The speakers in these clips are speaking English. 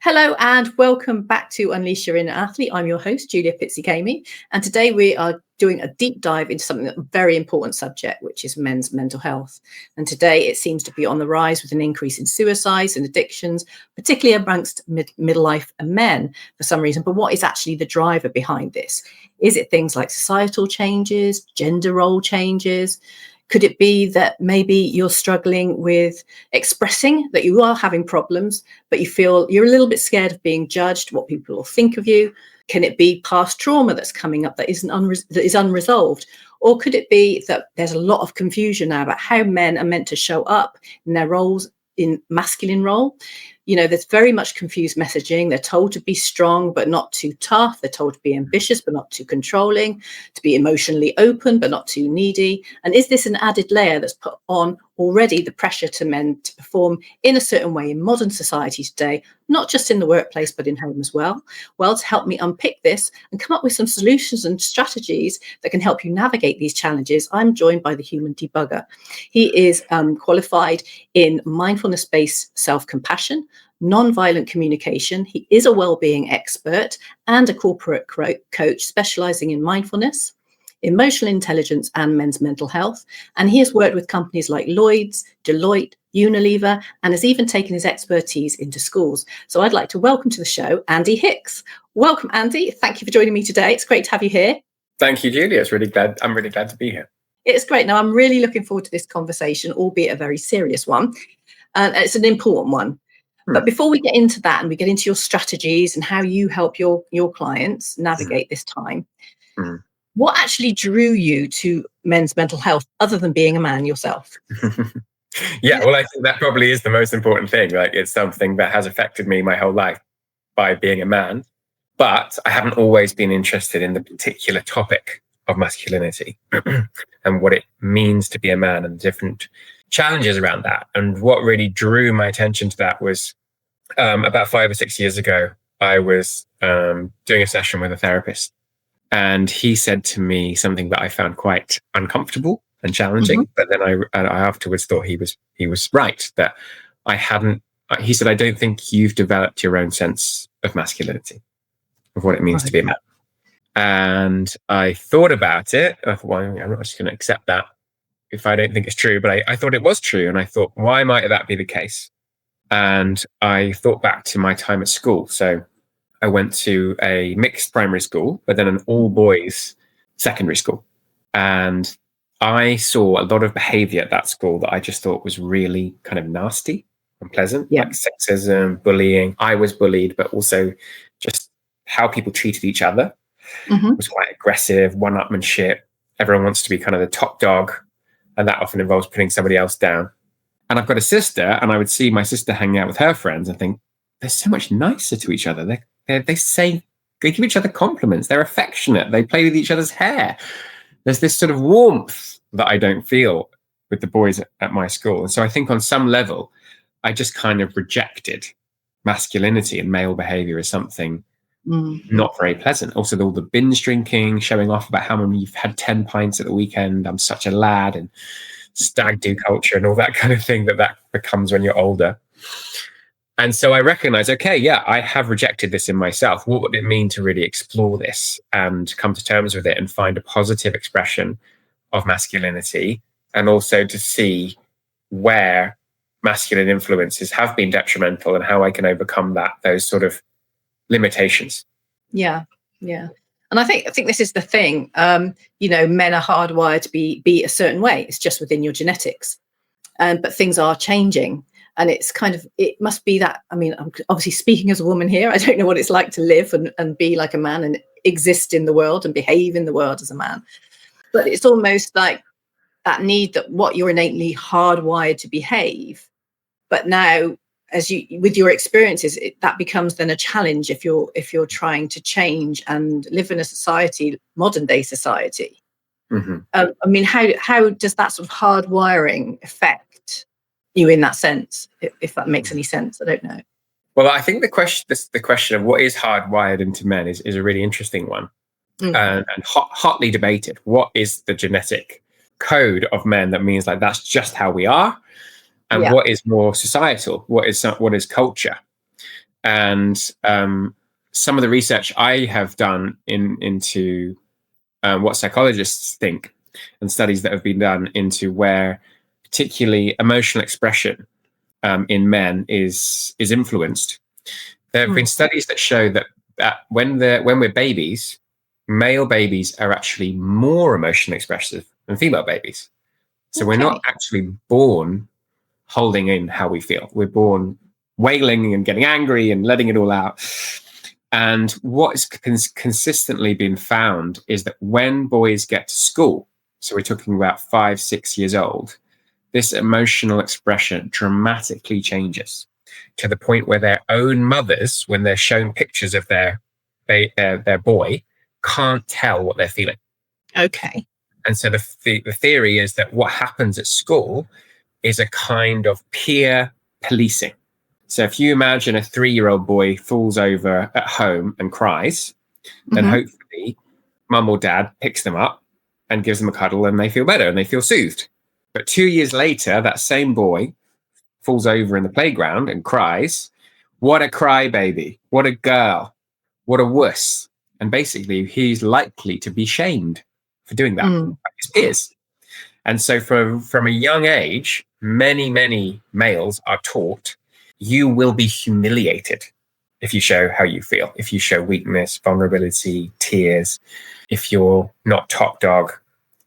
Hello and welcome back to Unleash Your Inner Athlete. I'm your host, Julia Pizzicami, and today we are doing a deep dive into something that's a very important subject, which is men's mental health. And today it seems to be on the rise with an increase in suicides and addictions, particularly amongst middle-life men for some reason. But what is actually the driver behind this? Is it things like societal changes, gender role changes? Could it be that maybe you're struggling with expressing that you are having problems, but you feel you're a little bit scared of being judged, what people will think of you? Can it be past trauma that's coming up that is unresolved? Or could it be that there's a lot of confusion now about how men are meant to show up in their roles, in masculine role? You know, there's very much confused messaging. They're told to be strong, but not too tough. They're told to be ambitious, but not too controlling, to be emotionally open, but not too needy. And is this an added layer that's put on already the pressure to men to perform in a certain way in modern society today, not just in the workplace, but in home as well? Well, to help me unpick this and come up with some solutions and strategies that can help you navigate these challenges, I'm joined by the human debugger. He is qualified in mindfulness-based self-compassion, non-violent communication. He is a well-being expert and a corporate coach specializing in mindfulness, emotional intelligence and men's mental health. And he has worked with companies like Lloyds, Deloitte, Unilever, and has even taken his expertise into schools. So I'd like to welcome to the show, Andy Hix. Welcome, Andy. Thank you for joining me today. It's great to have you here. Thank you, Julia. I'm really glad to be here. It's great. Now, I'm really looking forward to this conversation, albeit a very serious one. And it's an important one. But before we get into that and we get into your strategies and how you help your clients navigate this time, what actually drew you to men's mental health other than being a man yourself? Yeah, well, I think that probably is the most important thing. Like, it's something that has affected me my whole life by being a man. But I haven't always been interested in the particular topic of masculinity and what it means to be a man and the different challenges around that. And what really drew my attention to that was about 5 or 6 years ago, I was doing a session with a therapist, and he said to me something that I found quite uncomfortable and challenging. But then I afterwards thought he was right, that I hadn't. He said, "I don't think you've developed your own sense of masculinity, of what it means to be a man." And I thought about it. I thought, well, I'm not just going to accept that if I don't think it's true. But I thought it was true. And I thought, why might that be the case? And I thought back to my time at school. So I went to a mixed primary school, but then an all boys secondary school. And I saw a lot of behavior at that school that I just thought was really kind of nasty, unpleasant, like sexism, bullying. I was bullied, but also just how people treated each other. Was quite aggressive, one-upmanship. Everyone wants to be kind of the top dog, and that often involves putting somebody else down. And I've got a sister, and I would see my sister hanging out with her friends and think, they're so much nicer to each other. They give each other compliments. They're affectionate. They play with each other's hair. There's this sort of warmth that I don't feel with the boys at my school. And so I think on some level, I just kind of rejected masculinity and male behavior as something not very pleasant. Also, all the binge drinking, showing off about how many you've had 10 pints at the weekend. I'm such a lad, and stag do culture and all that kind of thing that becomes when you're older. And so I recognize, okay, yeah, I have rejected this in myself. What would it mean to really explore this and come to terms with it and find a positive expression of masculinity, and also to see where masculine influences have been detrimental and how I can overcome those sort of limitations. Yeah. And I think this is the thing. Men are hardwired to be a certain way. It's just within your genetics. But things are changing. And it must be that, I mean, I'm obviously speaking as a woman here. I don't know what it's like to live and be like a man and exist in the world and behave in the world as a man. But it's almost like that need, that what you're innately hardwired to behave. But now, with your experiences, that becomes then a challenge if you're trying to change and live in a society, modern day society. I mean, how does that sort of hardwiring affect you in that sense, if that makes any sense? I don't know. Well, I think the question of what is hardwired into men is a really interesting one, and hotly debated. What is the genetic code of men that means like that's just how we are? And what is more societal? What is culture? And some of the research I have done into what psychologists think, and studies that have been done into where particularly emotional expression in men is influenced. There have been studies that show that when we're babies, male babies are actually more emotionally expressive than female babies. So we're not actually born holding in how we feel. We're born wailing and getting angry and letting it all out. And what has consistently been found is that when boys get to school, so we're talking about 5, 6 years old, this emotional expression dramatically changes to the point where their own mothers, when they're shown pictures of their boy, can't tell what they're feeling. Okay. And so the theory is that what happens at school is a kind of peer policing. So if you imagine a 3-year-old boy falls over at home and cries, then hopefully mum or dad picks them up and gives them a cuddle and they feel better and they feel soothed. But 2 years later, that same boy falls over in the playground and cries. What a crybaby. What a girl. What a wuss. And basically, he's likely to be shamed for doing that by his peers. And so from a young age, many, many males are taught you will be humiliated if you show how you feel, if you show weakness, vulnerability, tears. If you're not top dog,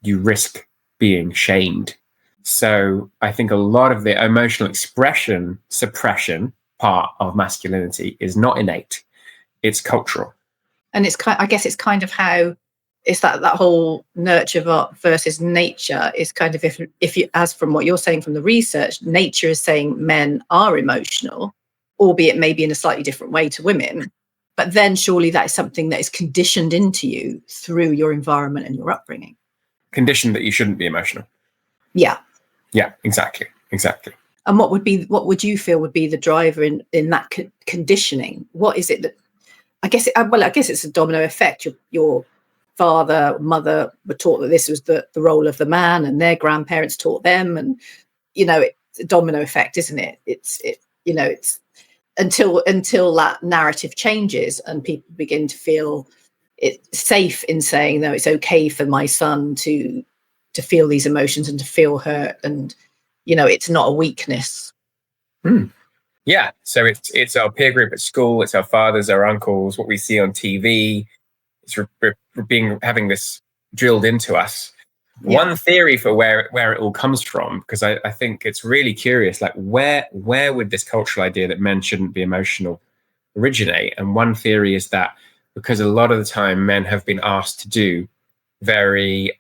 you risk being shamed. So I think a lot of the emotional expression suppression part of masculinity is not innate. It's cultural. And I guess it's kind of how it's that whole nurture versus nature is kind of, if you, as from what you're saying from the research, nature is saying men are emotional, albeit maybe in a slightly different way to women. But then surely that is something that is conditioned into you through your environment and your upbringing. Conditioned that you shouldn't be emotional. Yeah. Yeah, exactly. And what would you feel would be the driver in that conditioning? What is it that, I guess it's a domino effect. Your father, mother were taught that this was the role of the man, and their grandparents taught them, and it's a domino effect, isn't it? It's until that narrative changes and people begin to feel it's safe in saying, no, it's okay for my son to feel these emotions and to feel hurt, and it's not a weakness. Yeah, so it's our peer group at school, it's our fathers, our uncles, what we see on TV. It's having this drilled into us. Yeah. One theory for where it all comes from, because I think it's really curious, like where would this cultural idea that men shouldn't be emotional originate? And one theory is that because a lot of the time men have been asked to do very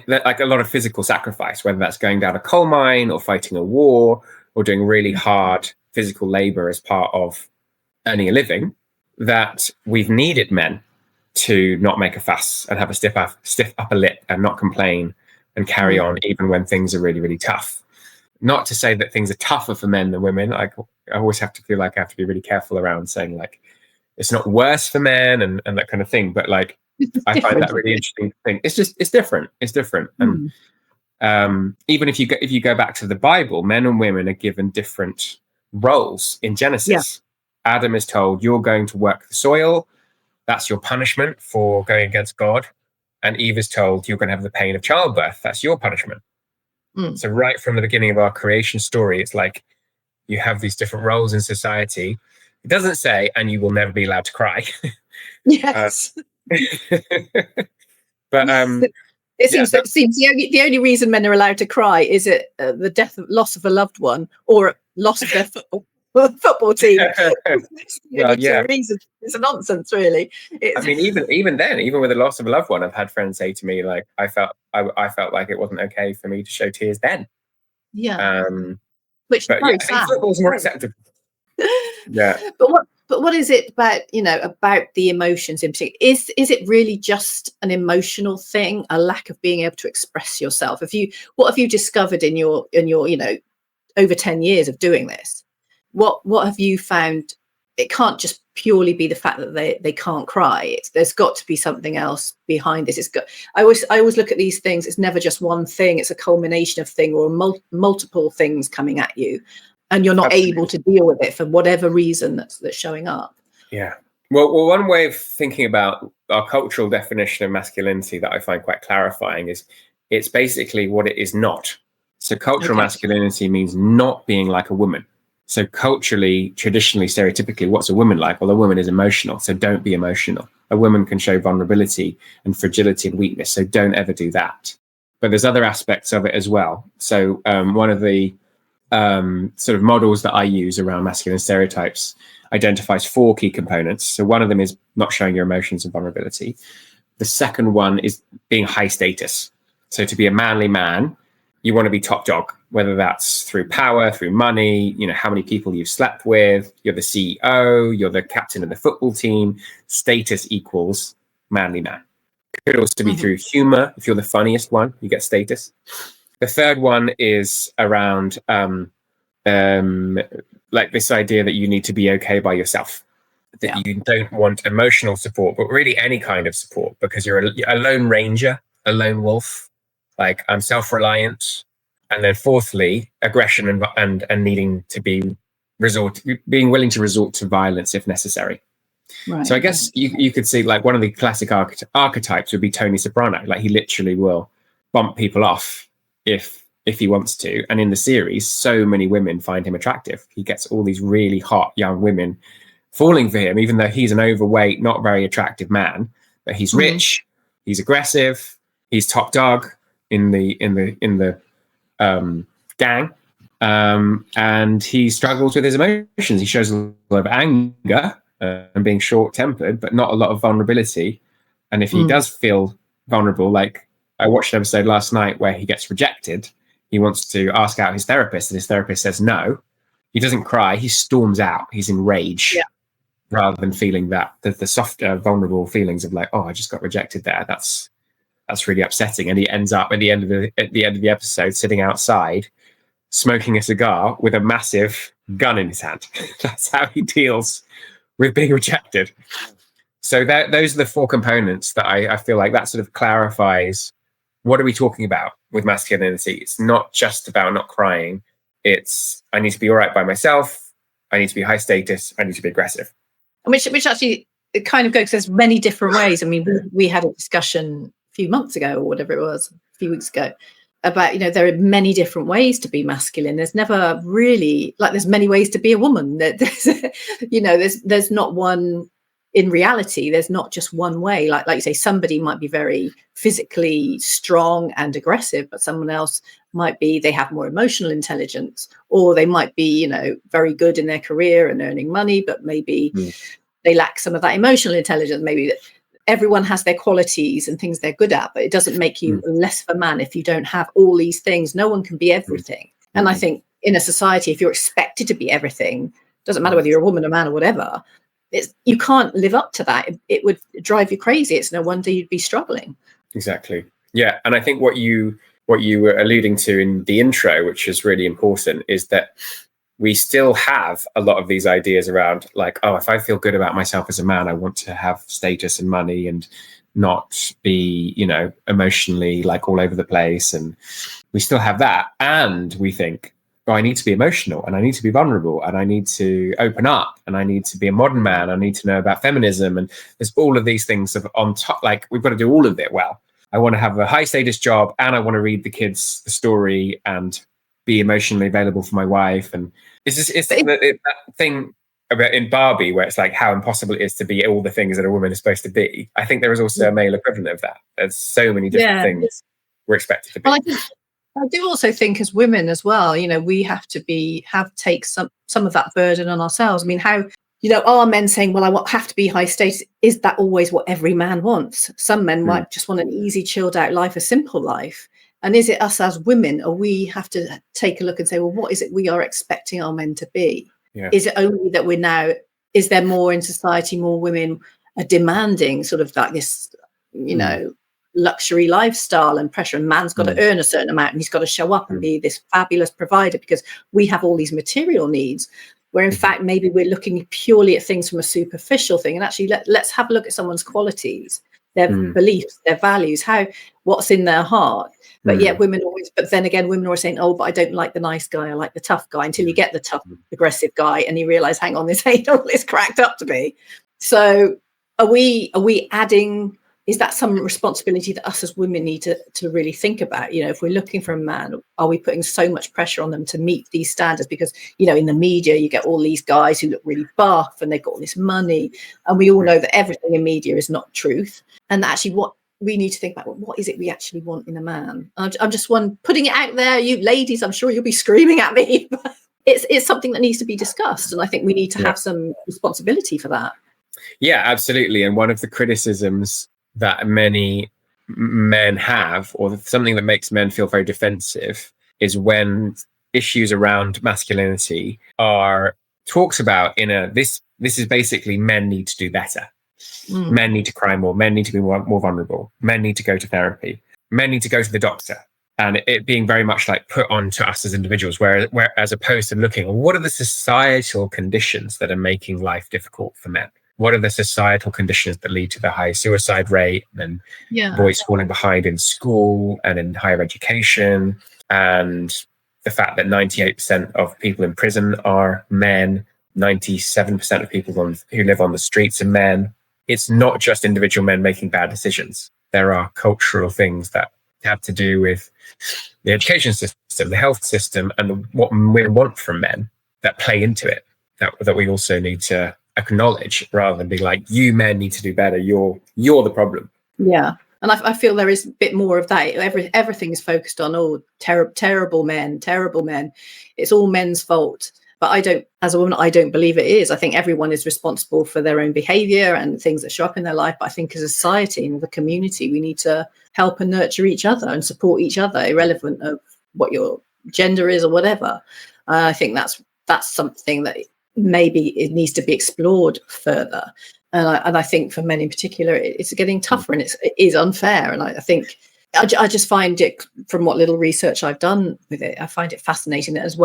like a lot of physical sacrifice, whether that's going down a coal mine or fighting a war or doing really hard physical labor as part of earning a living, that we've needed men to not make a fuss and have a stiff upper lip and not complain and carry on even when things are really, really tough. Not to say that things are tougher for men than women. I always have to feel like I have to be really careful around saying like it's not worse for men and that kind of thing. But like I find that really interesting thing. It's different. It's different. And even if you go back to the Bible, men and women are given different roles in Genesis. Yeah. Adam is told, you're going to work the soil. That's your punishment for going against God. And Eve is told, you're going to have the pain of childbirth. That's your punishment. So right from the beginning of our creation story, it's like you have these different roles in society. It doesn't say, and you will never be allowed to cry. Yes. But it seems the only reason men are allowed to cry is it the loss of a loved one or loss of their football team. Well, yeah, reasons. It's a nonsense, really. I mean, even then, even with the loss of a loved one, I've had friends say to me, like, I felt like it wasn't okay for me to show tears then. Yeah. Which is very sad. Football's more acceptable. Yeah. But what is it about the emotions in particular? Is it really just an emotional thing, a lack of being able to express yourself? What have you discovered in your over 10 years of doing this? What have you found? It can't just purely be the fact that they can't cry. There's got to be something else behind this. I always look at these things. It's never just one thing. It's a culmination of things or multiple things coming at you. and you're not Absolutely. able to deal with it for whatever reason that's showing up. Yeah. Well, one way of thinking about our cultural definition of masculinity that I find quite clarifying is it's basically what it is not. So cultural masculinity means not being like a woman. So culturally, traditionally, stereotypically, what's a woman like? Well, a woman is emotional, so don't be emotional. A woman can show vulnerability and fragility and weakness, so don't ever do that. But there's other aspects of it as well. So one of the sort of models that I use around masculine stereotypes identifies 4 key components. So one of them is not showing your emotions and vulnerability. The second one is being high status. So to be a manly man, you want to be top dog, whether that's through power, through money, how many people you've slept with, you're the CEO, you're the captain of the football team. Status equals manly man. Could also be through humor. If you're the funniest one, you get status. The third one is around like this idea that you need to be okay by yourself, that you don't want emotional support, but really any kind of support, because you're a lone ranger, a lone wolf. Like, I'm self-reliant. And then fourthly, aggression and needing to being willing to resort to violence if necessary. Right. So I guess you could see, like, one of the classic archetypes would be Tony Soprano. Like, he literally will bump people off if he wants to. And in the series, so many women find him attractive. He gets all these really hot young women falling for him, even though he's an overweight, not very attractive man. But he's rich, he's aggressive, he's top dog in the gang, and he struggles with his emotions. He shows a lot of anger and being short-tempered, but not a lot of vulnerability. And if he does feel vulnerable, like I watched an episode last night where he gets rejected, he wants to ask out his therapist, and his therapist says no. He doesn't cry, he storms out. He's enraged, rather than feeling that the softer, vulnerable feelings of like, oh, I just got rejected there. That's really upsetting. And he ends up at the end of the episode sitting outside, smoking a cigar with a massive gun in his hand. That's how he deals with being rejected. So those are the 4 components that I feel like that sort of clarifies what are we talking about with masculinity. It's not just about not crying. It's, I need to be all right by myself. I need to be high status. I need to be aggressive. Which actually, it kind of goes, there's many different ways. I mean, we had a discussion a few months ago, or whatever it was, a few weeks ago, about, there are many different ways to be masculine. There's never really, like, there's many ways to be a woman. There's not one. In reality, there's not just one way. Like you say, somebody might be very physically strong and aggressive, but someone else might be, they have more emotional intelligence, or they might be, very good in their career and earning money, but maybe they lack some of that emotional intelligence. Maybe everyone has their qualities and things they're good at, but it doesn't make you less of a man if you don't have all these things. No one can be everything. And I think in a society, if you're expected to be everything, doesn't matter whether you're a woman, a man, or whatever, you can't live up to that. It would drive you crazy. It's no wonder you'd be struggling. Exactly. Yeah. And I think what you were alluding to in the intro, which is really important, is that we still have a lot of these ideas around, like, oh, if I feel good about myself as a man, I want to have status and money and not be, emotionally like all over the place. And we still have that. And we think, oh, I need to be emotional, and I need to be vulnerable, and I need to open up, and I need to be a modern man. I need to know about feminism. And there's all of these things on top. Like, we've got to do all of it well. I want to have a high status job, and I want to read the kids the story and be emotionally available for my wife. And it's that thing about in Barbie where it's like how impossible it is to be all the things that a woman is supposed to be. I think there is also a male equivalent of that. There's so many different things we're expected to be. Well, I do also think as women as well, we have to take some of that burden on ourselves. I mean, how, are men saying, well, I have to be high status? Is that always what every man wants? Some men might just want an easy, chilled out life, a simple life. And is it us as women, or we have to take a look and say, well, what is it we are expecting our men to be? Yeah. Is it only that is there more in society, more women are demanding sort of like this, luxury lifestyle and pressure, and man's got to earn a certain amount, and he's got to show up and be this fabulous provider because we have all these material needs, where in fact maybe we're looking purely at things from a superficial thing, and actually let's have a look at someone's qualities their beliefs, their values, what's in their heart. But yet women always are saying, oh, but I don't like the nice guy, I like the tough guy, until you get the tough, aggressive guy and you realize, hang on, this ain't all it's cracked up to be. So are we adding, is that some responsibility that us as women need to really think about? You know, if we're looking for a man, are we putting so much pressure on them to meet these standards? Because, you know, in the media, you get all these guys who look really buff and they've got all this money. And we all know that everything in media is not truth. And actually what we need to think about, what is it we actually want in a man? I'm just putting it out there. You ladies, I'm sure you'll be screaming at me. But it's something that needs to be discussed. And I think we need to have some responsibility for that. Yeah, absolutely. And one of the criticisms that many men have, or something that makes men feel very defensive, is when issues around masculinity are talked about in this is basically men need to do better. Men need to cry more. Men need to be more vulnerable. Men need to go to therapy. Men need to go to the doctor. And it being very much like put on to us as individuals, where as opposed to looking, what are the societal conditions that are making life difficult for men? What are the societal conditions that lead to the high suicide rate and boys falling behind in school and in higher education, and the fact that 98% of people in prison are men, 97% of people who live on the streets are men. It's not just individual men making bad decisions. There are cultural things that have to do with the education system, the health system, and what we want from men that play into it, that we also need to acknowledge, rather than being like, you men need to do better, you're the problem. Yeah. And I feel there is a bit more of that. Everything is focused on, terrible men. It's all men's fault. But as a woman, I don't believe it is. I think everyone is responsible for their own behavior and things that show up in their life. But I think as a society and the community, we need to help and nurture each other and support each other, irrelevant of what your gender is or whatever. I think that's something that maybe it needs to be explored further. And I think for men in particular, it's getting tougher and it is unfair. And I think I just find it, from what little research I've done with it, I find it fascinating that as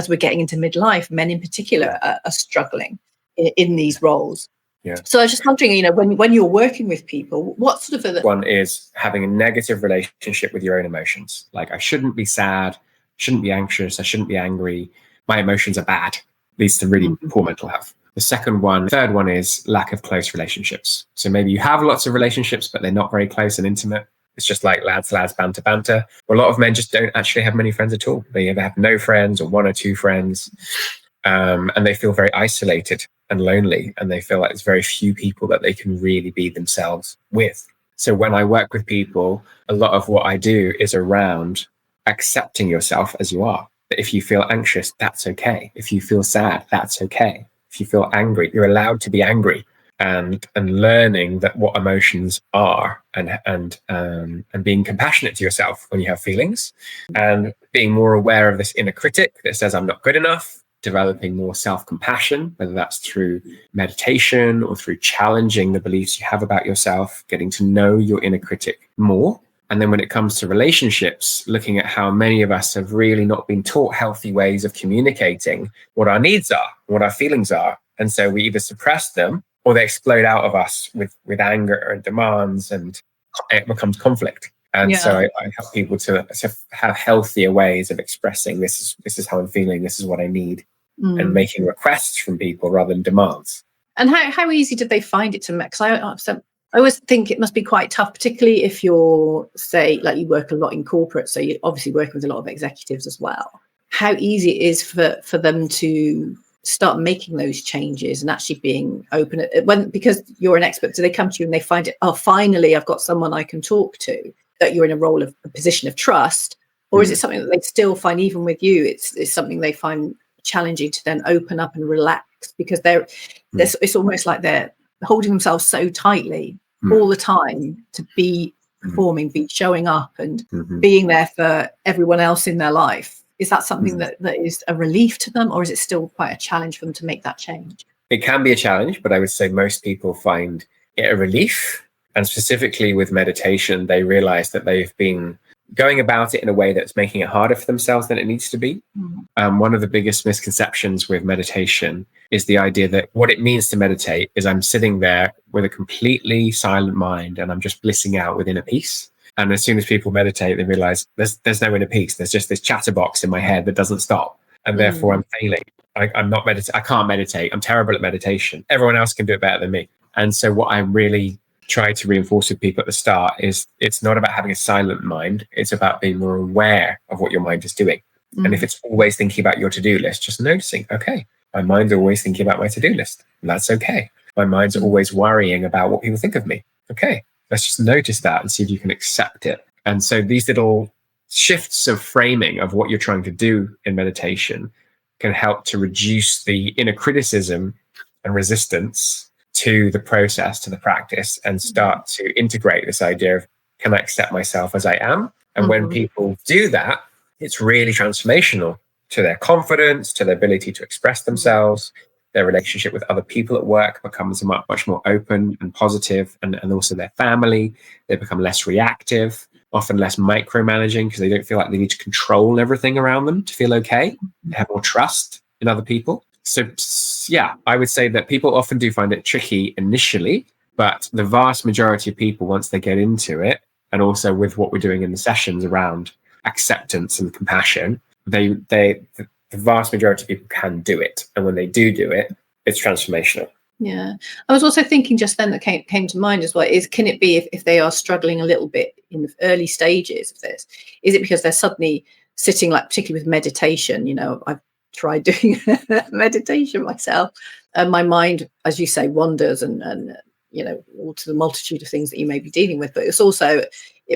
we're getting into midlife, men in particular are struggling in these roles. Yeah. So I was just wondering, you know, when you're working with people, what sort of one is having a negative relationship with your own emotions. Like, I shouldn't be sad, shouldn't be anxious, I shouldn't be angry. My emotions are bad. Leads to really poor mental health. The third one is lack of close relationships. So maybe you have lots of relationships, but they're not very close and intimate. It's just like lads, banter. Well, a lot of men just don't actually have many friends at all. They either have no friends or one or two friends. And they feel very isolated and lonely. And they feel like there's very few people that they can really be themselves with. So when I work with people, a lot of what I do is around accepting yourself as you are. If you feel anxious, that's okay. If you feel sad, that's okay. If you feel angry, you're allowed to be angry, and learning that what emotions are, and being compassionate to yourself when you have feelings, and being more aware of this inner critic that says I'm not good enough, developing more self-compassion, whether that's through meditation or through challenging the beliefs you have about yourself, getting to know your inner critic more. And then when it comes to relationships, looking at how many of us have really not been taught healthy ways of communicating what our needs are, what our feelings are. And so we either suppress them or they explode out of us with anger and demands, and it becomes conflict. And so I help people to have healthier ways of expressing this is how I'm feeling, this is what I need, and making requests from people rather than demands. And how easy did they find it to make? Because I always think it must be quite tough, particularly if you're, say, like you work a lot in corporate, so you're obviously working with a lot of executives as well. How easy it is for them to start making those changes and actually being open because you're an expert. Do they come to you and they find it, oh, finally, I've got someone I can talk to, that you're in a position of trust? Or is it something that they still find, even with you, it's something they find challenging to then open up and relax, because it's almost like they're holding themselves so tightly all the time to be performing, be showing up and being there for everyone else in their life? Is that something that is a relief to them, or is it still quite a challenge for them to make that change? It can be a challenge, but I would say most people find it a relief. And specifically with meditation, they realize that they've been going about it in a way that's making it harder for themselves than it needs to be. One of the biggest misconceptions with meditation is the idea that what it means to meditate is I'm sitting there with a completely silent mind and I'm just blissing out within a peace. And as soon as people meditate, they realize there's no inner peace. There's just this chatterbox in my head that doesn't stop. And therefore I'm failing. I'm not I can't meditate. I'm terrible at meditation. Everyone else can do it better than me. And so what I really try to reinforce with people at the start is it's not about having a silent mind. It's about being more aware of what your mind is doing. And if it's always thinking about your to-do list, just noticing, okay, my mind's always thinking about my to-do list. And that's okay. My mind's always worrying about what people think of me. Okay, let's just notice that and see if you can accept it. And so these little shifts of framing of what you're trying to do in meditation can help to reduce the inner criticism and resistance to the process, to the practice, and start to integrate this idea of, can I accept myself as I am? And when people do that, it's really transformational to their confidence, to their ability to express themselves. Their relationship with other people at work becomes much more open and positive, and also their family. They become less reactive, often less micromanaging, because they don't feel like they need to control everything around them to feel okay. They have more trust in other people. So yeah, I would say that people often do find it tricky initially, but the vast majority of people, once they get into it, and also with what we're doing in the sessions around acceptance and compassion, the vast majority of people can do it. And when they do it, it's transformational. Yeah. I was also thinking just then that came to mind as well is, can it be if they are struggling a little bit in the early stages of this, is it because they're suddenly sitting, like particularly with meditation, you know, I've tried doing meditation myself, and my mind, as you say, wanders and you know, all to the multitude of things that you may be dealing with. But it's also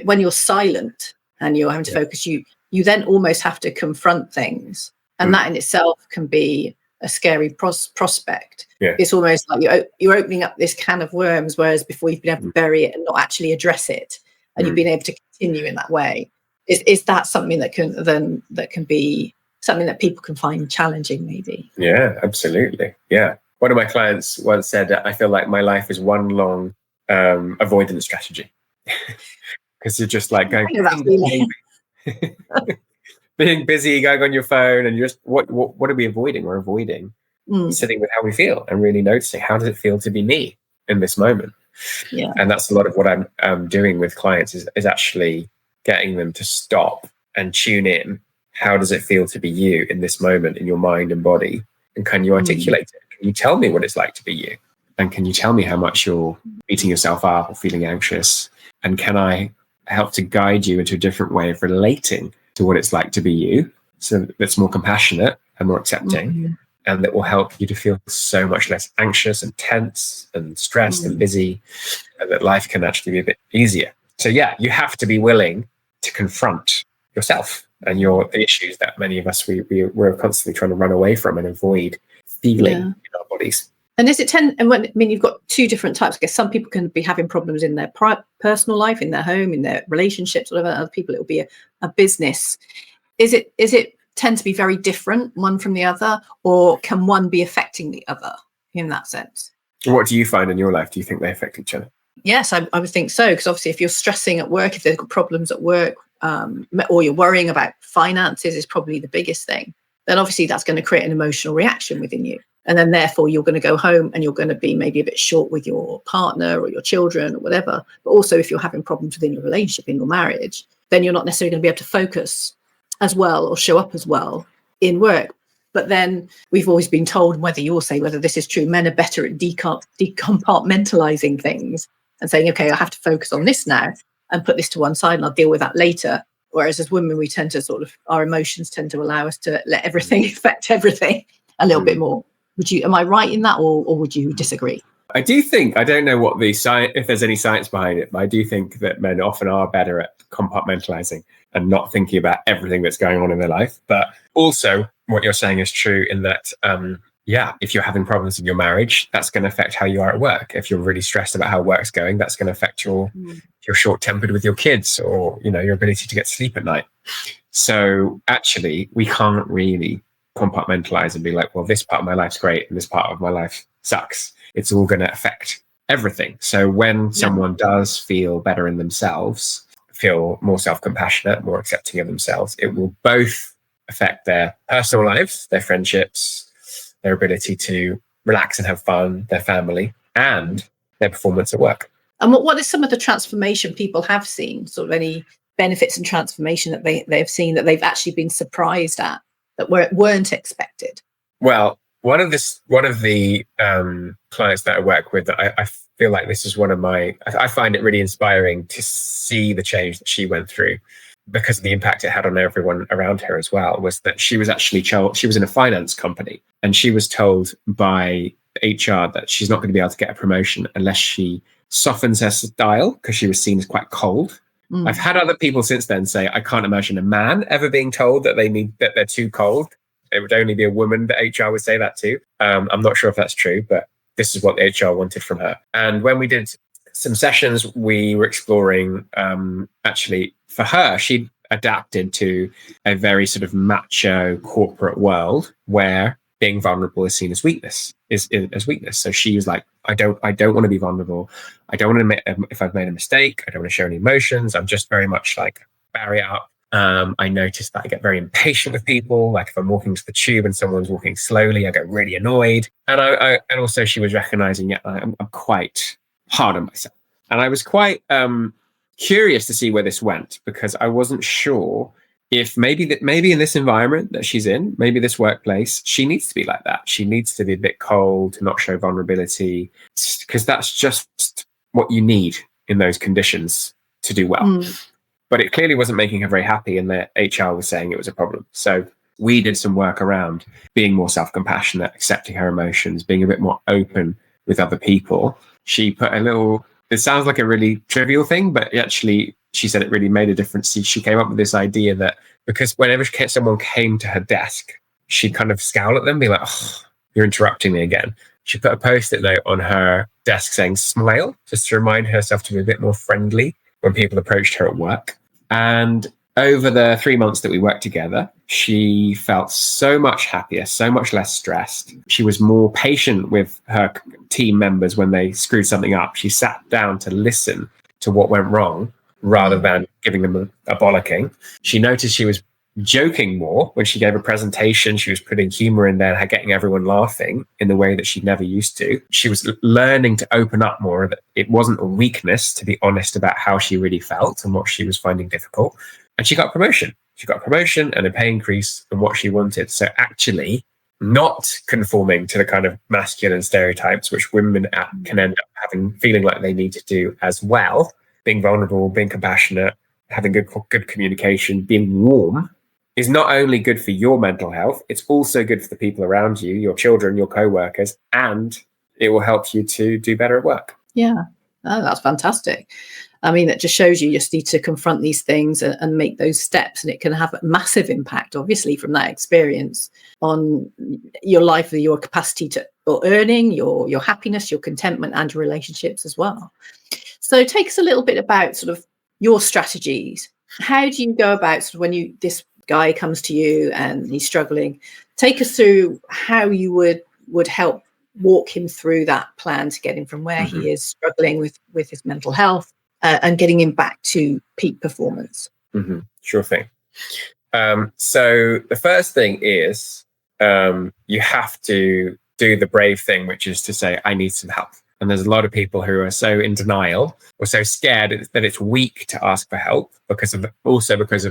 when you're silent and you're having to focus, you then almost have to confront things. And that in itself can be a scary prospect. Yeah. It's almost like you're opening up this can of worms, whereas before you've been able to bury it and not actually address it, and you've been able to continue in that way. Is that something that can be something that people can find challenging, maybe? Yeah, absolutely. Yeah. One of my clients once said, I feel like my life is one long avoidance strategy. Because you're just like going, being busy, going on your phone, and you're just, what are we avoiding? We're avoiding sitting with how we feel and really noticing, how does it feel to be me in this moment? Yeah. And that's a lot of what I'm doing with clients is actually getting them to stop and tune in. How does it feel to be you in this moment in your mind and body? And can you articulate it? Can you tell me what it's like to be you? And can you tell me how much you're beating yourself up or feeling anxious? And can I help to guide you into a different way of relating to what it's like to be you, so that's more compassionate and more accepting, and that will help you to feel so much less anxious and tense and stressed and busy, and that life can actually be a bit easier. So yeah, you have to be willing to confront yourself and the issues that many of us we're constantly trying to run away from and avoid feeling in our bodies. And you've got two different types. I guess some people can be having problems in their personal life, in their home, in their relationships, whatever. Other people, it will be a business. Is it tend to be very different one from the other, or can one be affecting the other in that sense? What do you find in your life? Do you think they affect each other? Yes, I would think so. Because obviously, if you're stressing at work, if there's got problems at work, or you're worrying about finances, is probably the biggest thing. Then obviously that's going to create an emotional reaction within you. And then therefore you're going to go home and you're going to be maybe a bit short with your partner or your children or whatever. But also if you're having problems within your relationship, in your marriage, then you're not necessarily going to be able to focus as well or show up as well in work. But then we've always been told, whether this is true, men are better at decompartmentalizing things and saying, okay, I have to focus on this now and put this to one side and I'll deal with that later. Whereas as women, we tend to our emotions tend to allow us to let everything affect everything a little bit more. Am I right in that, or would you disagree? I do think, I don't know what if there's any science behind it, but I do think that men often are better at compartmentalizing and not thinking about everything that's going on in their life. But also what you're saying is true in that, if you're having problems in your marriage, that's going to affect how you are at work. If you're really stressed about how work's going, that's going to affect if you're short-tempered with your kids, or, your ability to get sleep at night. So actually, we can't really compartmentalize and be like, well, this part of my life's great and this part of my life sucks. It's all going to affect everything. So when someone does feel better in themselves, feel more self-compassionate, more accepting of themselves. It will both affect their personal lives, their friendships, their ability to relax and have fun, their family, and their performance at work. And what is some of the transformation people have seen? Sort of any benefits and transformation that they've seen that they've actually been surprised at, that weren't expected? Well, one of the clients that I work with, I feel like this is I find it really inspiring to see the change that she went through, because of the impact it had on everyone around her as well, was that she was actually she was in a finance company, and she was told by HR that she's not going to be able to get a promotion unless she softens her style, because she was seen as quite cold. I've had other people since then say, I can't imagine a man ever being told that they're too cold. It would only be a woman that HR would say that to. I'm not sure if that's true, but this is what the HR wanted from her. And when we did some sessions, we were exploring, actually, for her, she adapted to a very sort of macho corporate world where being vulnerable is seen as weakness, as weakness. So she was like, I don't want to be vulnerable. I don't want to admit if I've made a mistake. I don't want to show any emotions. I'm just very much like barrier up. I noticed that I get very impatient with people. Like if I'm walking to the tube and someone's walking slowly, I get really annoyed. And and also she was recognizing, I'm quite hard on myself. And I was quite curious to see where this went, because I wasn't sure if maybe in this environment that she's in, maybe this workplace, she needs to be like that. She needs to be a bit cold, to not show vulnerability, because that's just what you need in those conditions to do well. But it clearly wasn't making her very happy, and the HR was saying it was a problem. So we did some work around being more self-compassionate, accepting her emotions, being a bit more open with other people. She put it sounds like a really trivial thing, but actually she said it really made a difference. She came up with this idea that because whenever someone came to her desk, she'd kind of scowl at them, be like, oh, you're interrupting me again. She put a post-it note on her desk saying smile, just to remind herself to be a bit more friendly when people approached her at work. And over the 3 months that we worked together, she felt so much happier, so much less stressed. She was more patient with her team members when they screwed something up. She sat down to listen to what went wrong rather than giving them a bollocking. She noticed she was joking more when she gave a presentation. She was putting humor in there, getting everyone laughing in the way that she never used to. She was learning to open up more, that it wasn't a weakness to be honest about how she really felt and what she was finding difficult. And she got promotion. She got promotion and a pay increase and what she wanted. So actually not conforming to the kind of masculine stereotypes which women can end up feeling like they need to do as well. Being vulnerable, being compassionate, having good communication, being warm is not only good for your mental health, it's also good for the people around you, your children, your co-workers, and it will help you to do better at work. Yeah, that's fantastic. I mean, it just shows you just need to confront these things and make those steps, and it can have a massive impact, obviously, from that experience on your life, your capacity or earning, your happiness, your contentment, and your relationships as well. So take us a little bit about sort of your strategies. How do you go about sort of when this guy comes to you and he's struggling? Take us through how you would help walk him through that plan to get him from where he is struggling with his mental health and getting him back to peak performance. Sure thing. So the first thing is you have to do the brave thing, which is to say, I need some help. And there's a lot of people who are so in denial or so scared that it's weak to ask for help because of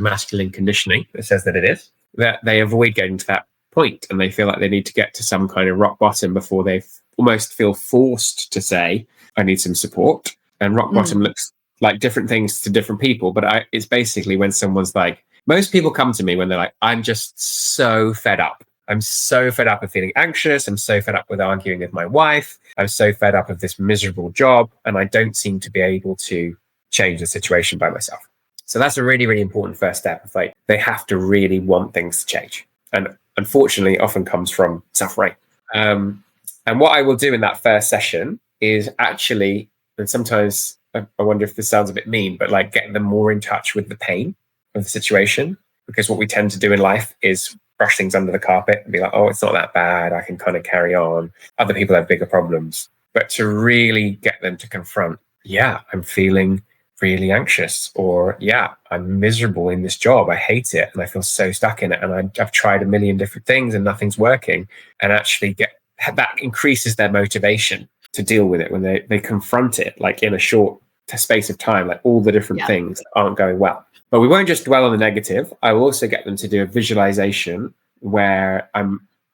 masculine conditioning that says that it is, that they avoid getting to that point, and they feel like they need to get to some kind of rock bottom before they almost feel forced to say, I need some support. And rock bottom looks like different things to different people, but it's basically when someone's like, most people come to me when they're like, I'm just so fed up. I'm so fed up of feeling anxious. I'm so fed up with arguing with my wife. I'm so fed up of this miserable job, and I don't seem to be able to change the situation by myself. So that's a really, really important first step. It's like they have to really want things to change. And unfortunately, it often comes from suffering. And what I will do in that first session is actually, and sometimes I wonder if this sounds a bit mean, but like get them more in touch with the pain of the situation. Because what we tend to do in life is brush things under the carpet and be like, oh, it's not that bad. I can kind of carry on. Other people have bigger problems. But to really get them to confront, I'm feeling really anxious, or I'm miserable in this job. I hate it and I feel so stuck in it. And I've tried a million different things and nothing's working. And actually that increases their motivation to deal with it when they confront it, like in a short space of time, like all the different things that aren't going well. But we won't just dwell on the negative. I will also get them to do a visualization where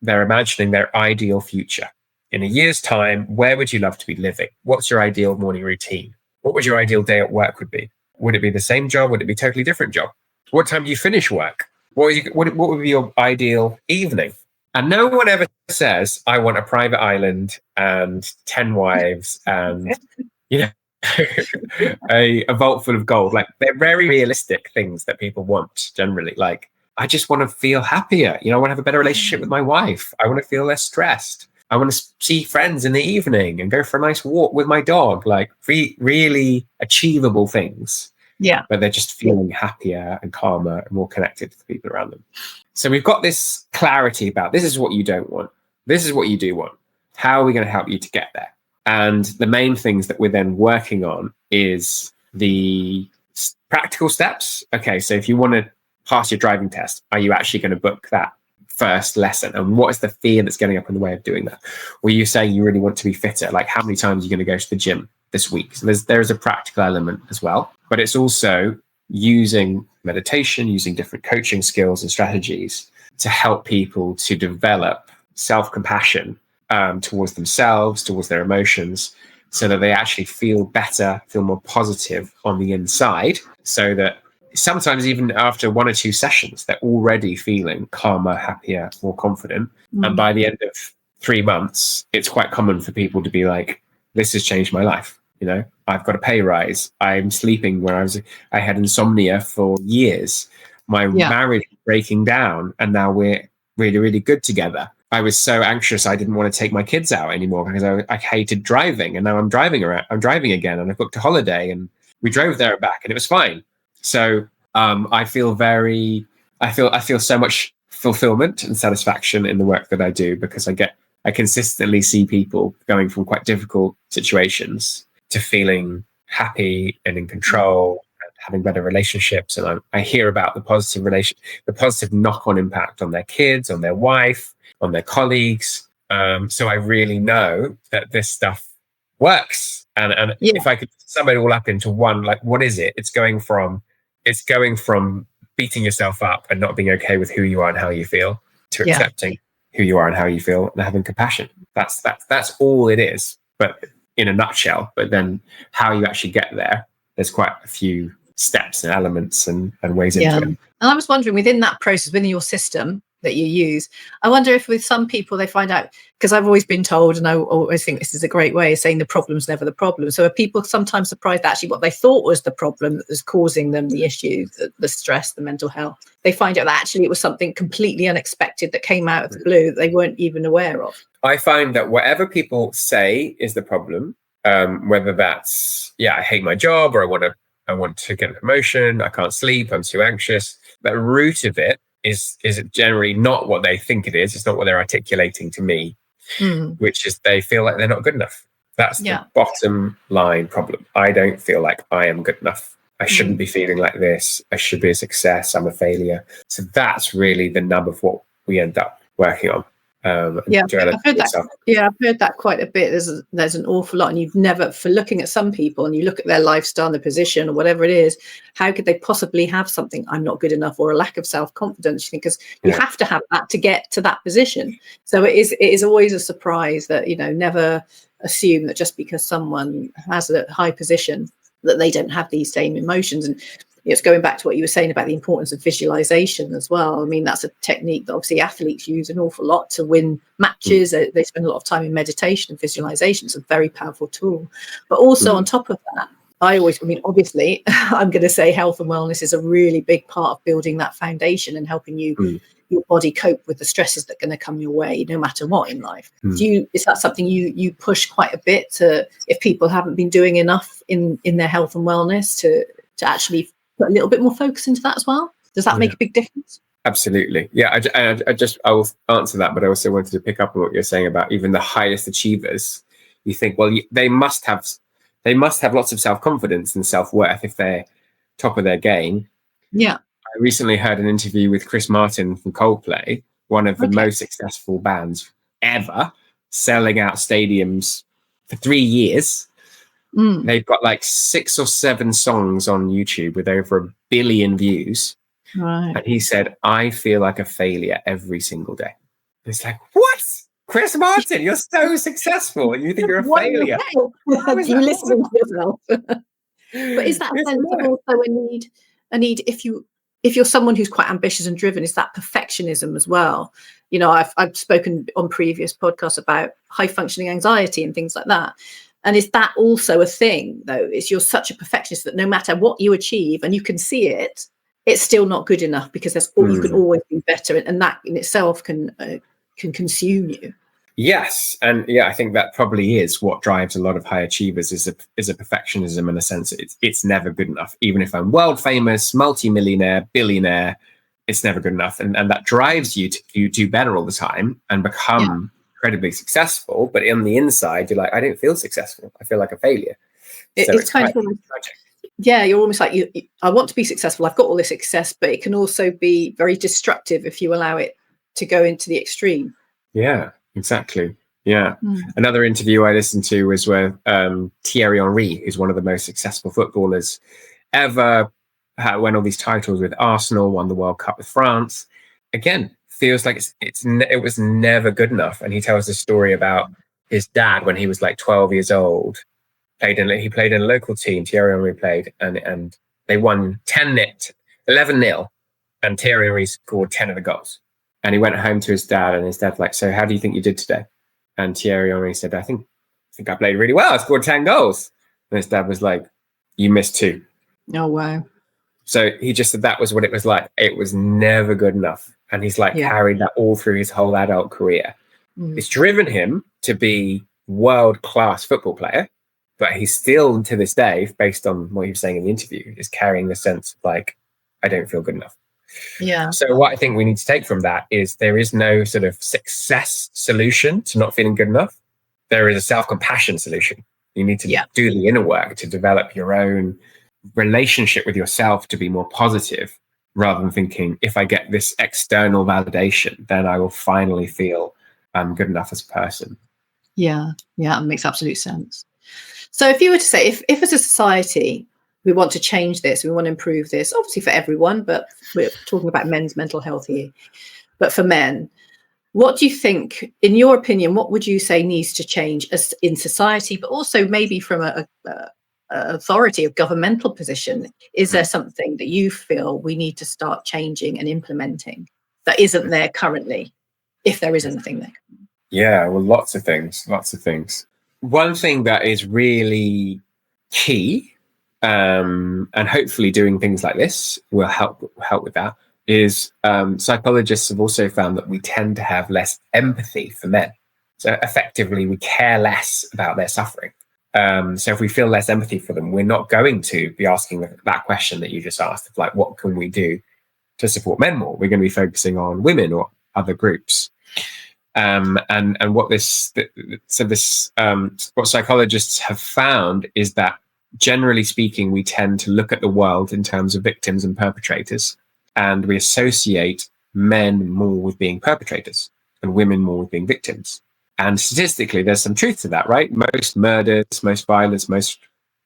they're imagining their ideal future. In a year's time, where would you love to be living? What's your ideal morning routine? What would your ideal day at work would be? Would it be the same job? Would it be a totally different job? What time do you finish work? What would be your ideal evening? And no one ever says, I want a private island and 10 wives and, a vault full of gold. Like, they're very realistic things that people want generally. Like, I just want to feel happier. I want to have a better relationship with my wife. I want to feel less stressed. I want to see friends in the evening and go for a nice walk with my dog. Like, really achievable things. Yeah. But they're just feeling happier and calmer and more connected to the people around them. So we've got this clarity about this is what you don't want. This is what you do want. How are we going to help you to get there? And the main things that we're then working on is the practical steps. Okay, so if you want to pass your driving test, are you actually going to book that first lesson? And what is the fear that's getting up in the way of doing that? Were you saying you really want to be fitter? Like, how many times are you going to go to the gym this week? So there's a practical element as well, but it's also using meditation, using different coaching skills and strategies to help people to develop self-compassion towards themselves, towards their emotions, so that they actually feel better, feel more positive on the inside, so that sometimes even after 1 or 2 sessions, they're already feeling calmer, happier, more confident. And by the end of 3 months, it's quite common for people to be like, this has changed my life. I've got a pay rise. I'm sleeping where I had insomnia for years. My marriage is breaking down, and now we're really, really good together. I was so anxious I didn't want to take my kids out anymore because I hated driving, and now I'm driving again, and I booked a holiday, and we drove there and back, and it was fine. So I feel so much fulfillment and satisfaction in the work that I do, because I consistently see people going from quite difficult situations to feeling happy and in control and having better relationships. And I hear about the positive knock-on impact on their kids, on their wife, on their colleagues. So I really know that this stuff works. And if I could sum it all up into one, like, what is it? It's going from beating yourself up and not being okay with who you are and how you feel, to accepting who you are and how you feel and having compassion. That's all it is, but in a nutshell. But then how you actually get there, there's quite a few steps and elements and ways into it. And I was wondering, within that process, within your system that you use, I wonder if with some people they find out, because I've always been told, and I always think this is a great way of saying the problem's never the problem. So are people sometimes surprised that actually what they thought was the problem that was causing them the issue, the stress, the mental health? They find out that actually it was something completely unexpected that came out of the blue that they weren't even aware of. I find that whatever people say is the problem, whether that's, I hate my job, or I want to get a promotion, I can't sleep, I'm too anxious. The root of it is generally not what they think it is. It's not what they're articulating to me, which is they feel like they're not good enough. That's the bottom line problem. I don't feel like I am good enough. I shouldn't be feeling like this. I should be a success. I'm a failure. So that's really the nub of what we end up working on. I've heard that. I've heard that quite a bit. There's an awful lot, and you've never, for looking at some people and you look at their lifestyle, their position, or whatever it is, how could they possibly have something, I'm not good enough, or a lack of self-confidence? Because you have to have that to get to that position. So it is always a surprise that, never assume that just because someone has a high position that they don't have these same emotions. And it's going back to what you were saying about the importance of visualization as well. I mean, that's a technique that obviously athletes use an awful lot to win matches. They spend a lot of time in meditation and visualization. It's a very powerful tool. But also on top of that, obviously, I'm going to say health and wellness is a really big part of building that foundation and helping your body cope with the stresses that are going to come your way, no matter what in life. Is that something you push quite a bit to, if people haven't been doing enough in their health and wellness, to actually put a little bit more focus into that as well? Does that make a big difference? Absolutely. Yeah, I will answer that, but I also wanted to pick up on what you're saying about even the highest achievers. You think, well, they must have they must have lots of self-confidence and self-worth if they're top of their game. Yeah. I recently heard an interview with Chris Martin from Coldplay, one of the most successful bands ever, selling out stadiums for 3 years. They've got like 6 or 7 songs on YouTube with over 1 billion views. Right. And he said, I feel like a failure every single day. It's like, what? Chris Martin, you're so successful and you think you're a failure. You listening to yourself. But is that a sense of also a need if you're someone who's quite ambitious and driven, is that perfectionism as well? You know, I've spoken on previous podcasts about high functioning anxiety and things like that. And is that also a thing, though? Is you're such a perfectionist that no matter what you achieve and you can see it, it's still not good enough because you can always be better, and that in itself can consume you. Yes, and yeah, I think that probably is what drives a lot of high achievers is a perfectionism, in a sense that it's never good enough. Even if I'm world famous, multi-millionaire, billionaire, it's never good enough, and that drives you to do better all the time and become incredibly successful. But on the inside, you're like, I don't feel successful. I feel like a failure. It's kind of tragic. Yeah, you're almost like I want to be successful. I've got all this success, but it can also be very destructive if you allow it to go into the extreme. Yeah. Exactly. Yeah. Another interview I listened to was with Thierry Henry, who's one of the most successful footballers ever, won all these titles with Arsenal, won the World Cup with France. Again, feels like it was never good enough. And he tells a story about his dad when he was like 12 years old. He played in a local team. Thierry Henry played, and they won 11-0, and Thierry Henry scored 10 of the goals. And he went home to his dad, and his dad's like, so how do you think you did today? And Thierry Henry said, I think I played really well. I scored 10 goals. And his dad was like, you missed 2. Oh, wow. So he just said that was what it was like. It was never good enough. And he's like carried that all through his whole adult career. It's driven him to be world-class football player, but he's still, to this day, based on what he was saying in the interview, is carrying the sense of like, I don't feel good enough. Yeah. So what I think we need to take from that is there is no sort of success solution to not feeling good enough. There is a self-compassion solution. You need to do the inner work to develop your own relationship with yourself to be more positive, rather than thinking, if I get this external validation, then I will finally feel I'm good enough as a person. Yeah. It makes absolute sense. So if you were to say, if as a society, we want to change this, we want to improve this, obviously for everyone, but we're talking about men's mental health here. But for men, what do you think, in your opinion, what would you say needs to change as in society, but also maybe from a authority, a governmental position? Is there something that you feel we need to start changing and implementing that isn't there currently, if there is anything there? Yeah, well, lots of things. One thing that is really key, and hopefully doing things like this will help with that, is psychologists have also found that we tend to have less empathy for men. So effectively, we care less about their suffering. So if we feel less empathy for them, we're not going to be asking that question that you just asked of like, what can we do to support men more? We're going to be focusing on women or other groups. And what what psychologists have found is that, generally speaking, we tend to look at the world in terms of victims and perpetrators, and we associate men more with being perpetrators and women more with being victims. And statistically, there's some truth to that, right? Most murders, most violence, most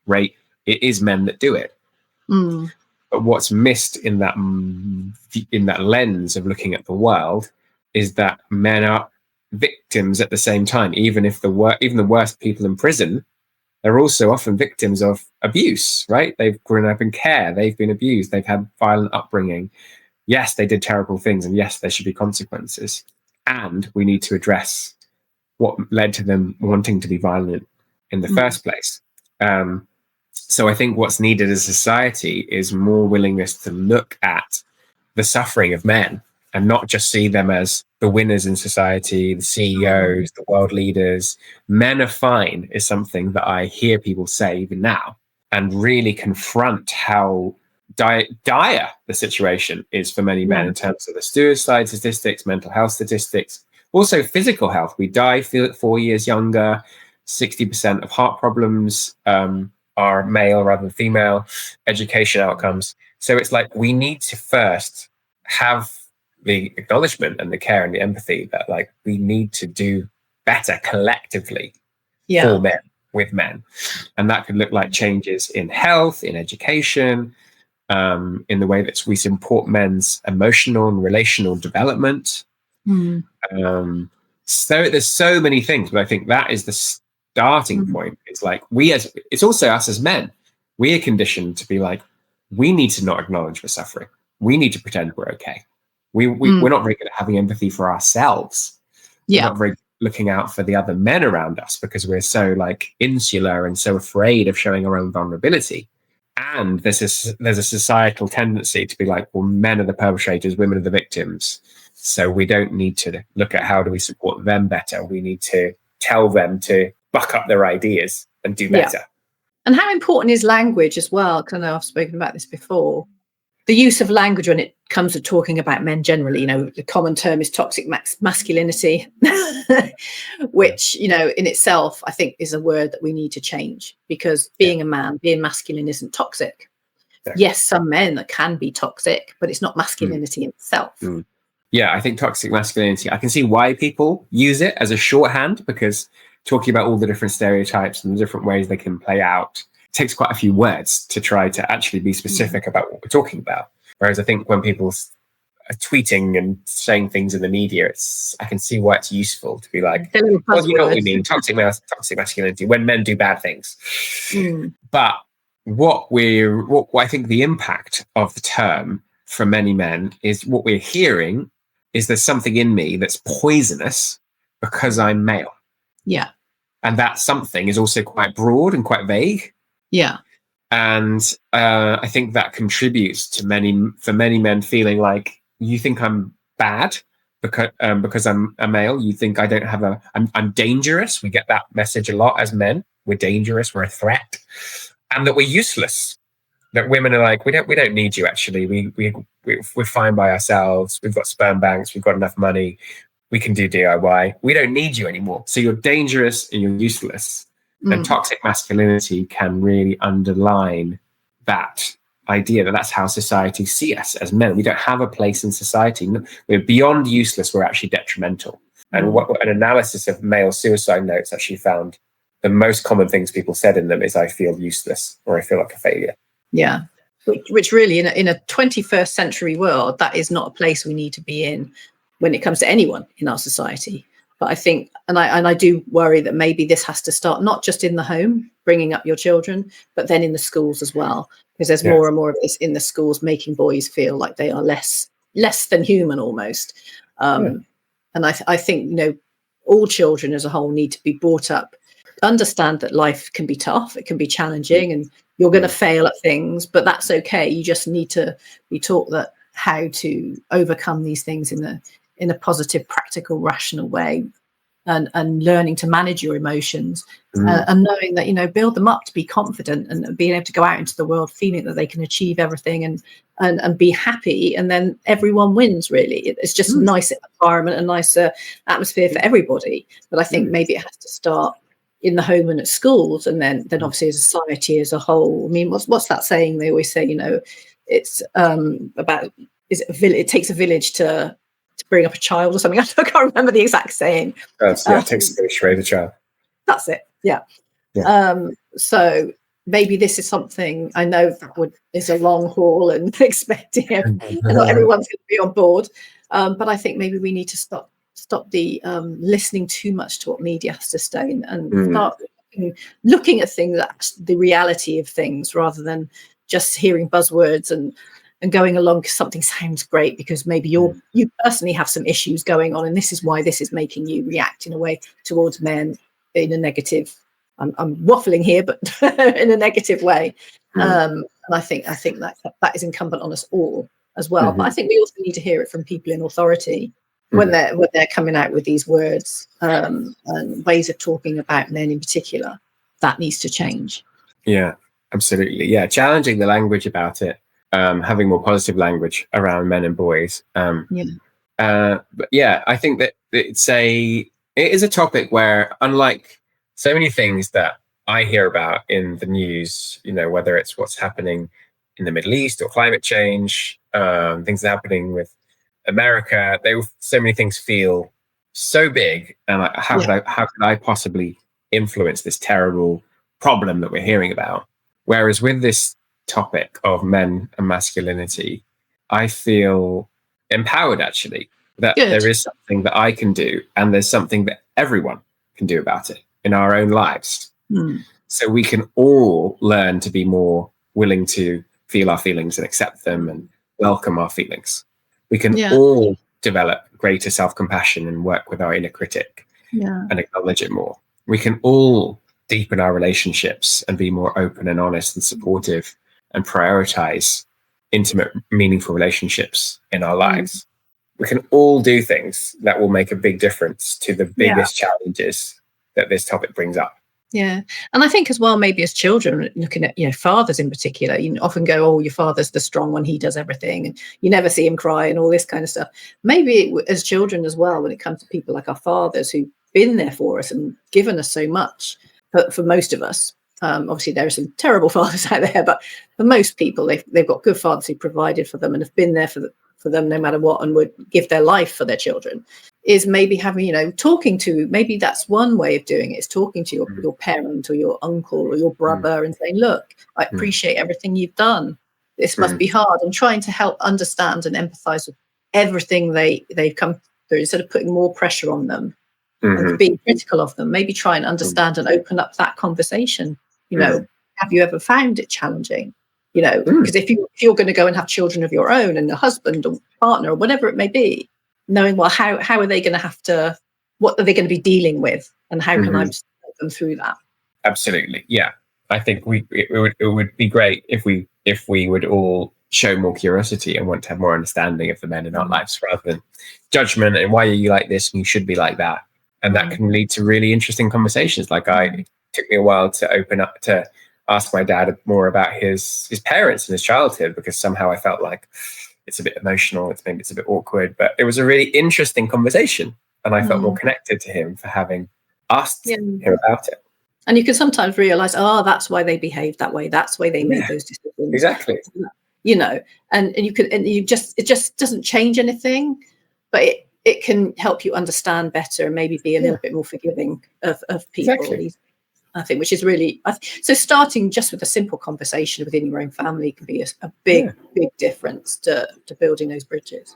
rape, it is men that do it. But what's missed in that lens of looking at the world is that men are victims at the same time. Even the worst people in prison, they're also often victims of abuse, right? They've grown up in care, they've been abused, they've had violent upbringing. Yes, they did terrible things, and yes, there should be consequences. And we need to address what led to them wanting to be violent in the first place. So I think what's needed as a society is more willingness to look at the suffering of men and not just see them as the winners in society, the CEOs, the world leaders. Men are fine is something that I hear people say even now, and really confront how dire the situation is for many men in terms of the suicide statistics, mental health statistics, also physical health. We die 4 years younger. 60% of heart problems are male rather than female, education outcomes. So it's like we need to first have the acknowledgement and the care and the empathy that like we need to do better collectively for men, with men. And that could look like changes in health, in education, in the way that we support men's emotional and relational development. So there's so many things, but I think that is the starting point. It's like it's also us as men. We are conditioned to be like, we need to not acknowledge we're suffering. We need to pretend we're okay. We're not very good at having empathy for ourselves. We're not very looking out for the other men around us because we're so like insular and so afraid of showing our own vulnerability. And there's a societal tendency to be like, well, men are the perpetrators, women are the victims. So we don't need to look at how do we support them better. We need to tell them to buck up their ideas and do better. Yeah. And how important is language as well? Because I know I've spoken about this before. The use of language when it comes to talking about men generally, you know, the common term is toxic masculinity, which, you know, in itself, I think is a word that we need to change, because being a man, being masculine isn't toxic. Yes, some men that can be toxic, but it's not masculinity in itself. Yeah, I think toxic masculinity, I can see why people use it as a shorthand, because talking about all the different stereotypes and the different ways they can play out takes quite a few words to try to actually be specific about what we're talking about. Whereas I think when people are tweeting and saying things in the media, I can see why it's useful to be like, well, you know what we mean, toxic masculinity, when men do bad things. But what I think the impact of the term for many men is what we're hearing is there's something in me that's poisonous because I'm male. Yeah. And that something is also quite broad and quite vague. Yeah. And I think that contributes to many men feeling like, you think I'm bad because I'm a male. You think I don't have I'm dangerous. We get that message a lot as men. We're dangerous. We're a threat, and that we're useless. That women are like, we don't need you. Actually, we're fine by ourselves. We've got sperm banks. We've got enough money. We can do DIY. We don't need you anymore. So you're dangerous and you're useless. And toxic masculinity can really underline that idea that that's how society see us as men. We don't have a place in society. We're beyond useless. We're actually detrimental. And what an analysis of male suicide notes actually found, the most common things people said in them is, I feel useless, or I feel like a failure. Yeah. Which really in a 21st century world, that is not a place we need to be in when it comes to anyone in our society. But I think, and I do worry that maybe this has to start not just in the home, bringing up your children, but then in the schools as well, because there's more and more of this in the schools, making boys feel like they are less than human almost. And I think, you know, all children as a whole need to be brought up, understand that life can be tough, it can be challenging, and you're going to fail at things, but that's okay. You just need to be taught that how to overcome these things in a positive, practical, rational way, and learning to manage your emotions, and knowing that, you know, build them up to be confident and being able to go out into the world feeling that they can achieve everything and be happy, and then everyone wins. Really, it's just a nice environment, a nicer atmosphere for everybody. But I think maybe it has to start in the home and at schools, and then obviously as a society as a whole. I mean, what's that saying? They always say, you know, it's about, is it it takes a village to bring up a child or something. I can't remember the exact saying. It takes a village to raise a child. That's it. Yeah. So maybe this is something, I know that is a long haul and expecting and not everyone's going to be on board. But I think maybe we need to stop the listening too much to what media has to say, and start looking at things, the reality of things, rather than just hearing buzzwords and going along because something sounds great, because maybe you personally have some issues going on, and this is why this is making you react in a way towards men in a negative. I'm waffling here, but in a negative way. And I think that is incumbent on us all as well. But I think we also need to hear it from people in authority when they're coming out with these words and ways of talking about men in particular. That needs to change. Yeah, absolutely. Yeah, challenging the language about it. Having more positive language around men and boys. But yeah, I think that it is a topic where, unlike so many things that I hear about in the news, whether it's what's happening in the Middle East or climate change, things happening with America, so many things feel so big. And how could I possibly influence this terrible problem that we're hearing about? Whereas with this topic of men and masculinity, I feel empowered, actually, that there is something that I can do, and there's something that everyone can do about it in our own lives. So we can all learn to be more willing to feel our feelings and accept them and welcome our feelings. We can all develop greater self-compassion and work with our inner critic and acknowledge it more. We can all deepen our relationships and be more open and honest and supportive and prioritize intimate, meaningful relationships in our lives. We can all do things that will make a big difference to the biggest challenges that this topic brings up. Yeah. And I think as well, maybe as children, looking at, fathers in particular, you often go, oh, your father's the strong one, he does everything, and you never see him cry and all this kind of stuff. Maybe as children as well, when it comes to people like our fathers who've been there for us and given us so much, but for most of us, obviously there are some terrible fathers out there, but for most people, they've got good fathers who provided for them and have been there for them no matter what, and would give their life for their children. Is maybe having, talking to, maybe that's one way of doing it, is talking to your parent or your uncle or your brother and saying, look, I appreciate everything you've done. This must be hard, and trying to help understand and empathize with everything they've come through, instead of putting more pressure on them and being critical of them. Maybe try and understand and open up that conversation. Have you ever found it challenging? Because if you're going to go and have children of your own and a husband or partner or whatever it may be, knowing, well, how are they going to have to, what are they going to be dealing with, and how can I support them through that? Absolutely. Yeah. I think it would be great if we would all show more curiosity and want to have more understanding of the men in our lives, rather than judgment and why are you like this and you should be like that. And that can lead to really interesting conversations. Like it took me a while to open up to ask my dad more about his parents and his childhood, because somehow I felt like it's a bit emotional, maybe it's a bit awkward, but it was a really interesting conversation, and I felt more connected to him for having asked him about it. And you can sometimes realize, that's why they behaved that way, that's why they made those decisions. Exactly. And it just doesn't change anything, but it can help you understand better and maybe be a little bit more forgiving of people. Exactly. I think, which is really, so starting just with a simple conversation within your own family can be a big difference to building those bridges.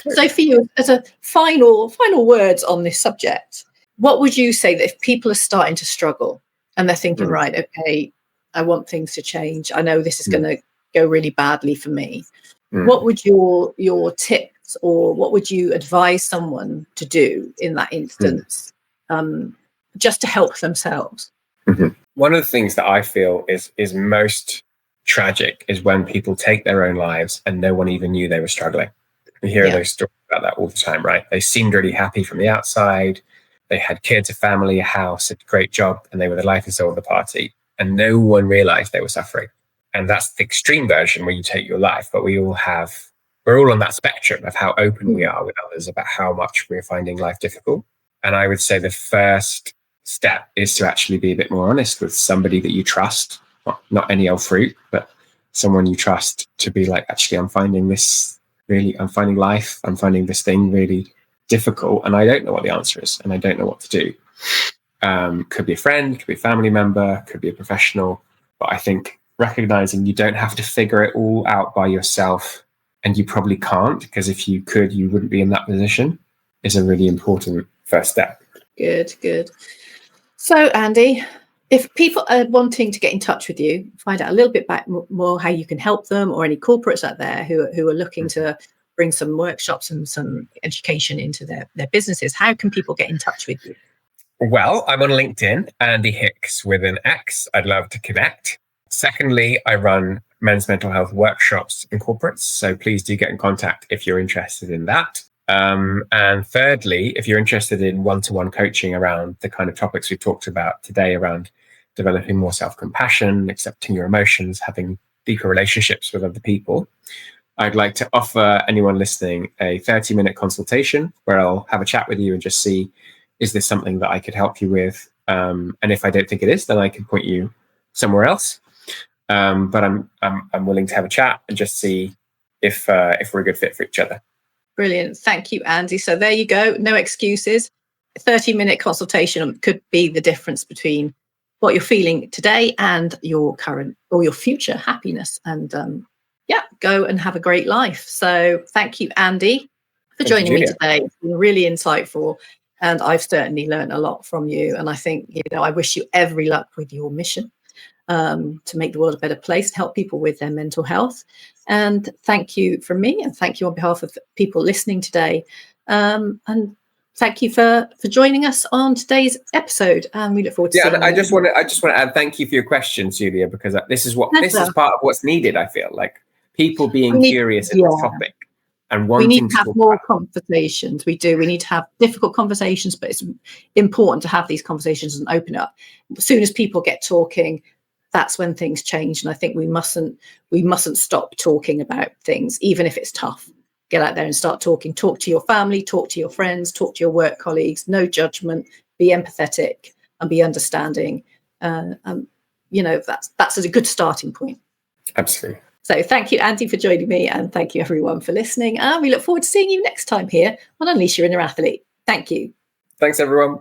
So for you, as a final words on this subject, what would you say that if people are starting to struggle and they're thinking, right, okay, I want things to change, I know this is going to go really badly for me, what would your tips, or what would you advise someone to do in that instance, just to help themselves? One of the things that I feel is most tragic is when people take their own lives and no one even knew they were struggling. We hear those stories about that all the time, right? They seemed really happy from the outside. They had kids, a family, a house, a great job, and they were the life and soul of the party. And no one realized they were suffering. And that's the extreme version where you take your life. But we're all on that spectrum of how open we are with others about how much we're finding life difficult. And I would say the first step is to actually be a bit more honest with somebody that you trust, not any old fruit, but someone you trust, to be like, actually, I'm finding life, I'm finding this thing really difficult, and I don't know what the answer is, and I don't know what to do. Could be a friend, could be a family member, could be a professional, but I think recognizing you don't have to figure it all out by yourself, and you probably can't, because if you could, you wouldn't be in that position, is a really important first step. Good. So, Andy, if people are wanting to get in touch with you, find out a little bit more how you can help them, or any corporates out there who are looking to bring some workshops and some education into their businesses, how can people get in touch with you? Well, I'm on LinkedIn, Andy Hix with an X. I'd love to connect. Secondly, I run men's mental health workshops in corporates, so please do get in contact if you're interested in that. And thirdly, if you're interested in one-to-one coaching around the kind of topics we've talked about today, around developing more self-compassion, accepting your emotions, having deeper relationships with other people, I'd like to offer anyone listening a 30-minute consultation where I'll have a chat with you and just see, is this something that I could help you with? And if I don't think it is, then I can point you somewhere else. But I'm willing to have a chat and just see if we're a good fit for each other. Brilliant. Thank you, Andy. So there you go. No excuses. A 30-minute consultation could be the difference between what you're feeling today and your current or your future happiness. And go and have a great life. So thank you, Andy, for joining me today. It's been really insightful. And I've certainly learned a lot from you. And I think, I wish you every luck with your mission to make the world a better place, to help people with their mental health. And thank you from me, and thank you on behalf of people listening today. And thank you for joining us on today's episode. And we look forward to seeing you. I just want to add thank you for your questions, Julia, because this is part of what's needed. I feel like people being curious at the topic and wanting we need to have more conversations. We need to have difficult conversations, but it's important to have these conversations and open up. As soon as people get talking, that's when things change. And I think we mustn't stop talking about things, even if it's tough. Get out there and start talking. Talk to your family, talk to your friends, talk to your work colleagues. No judgment. Be empathetic and be understanding. That's a good starting point. Absolutely. So thank you, Andy, for joining me, and thank you, everyone, for listening. And we look forward to seeing you next time here on Unleash Your Inner Athlete. Thank you. Thanks, everyone.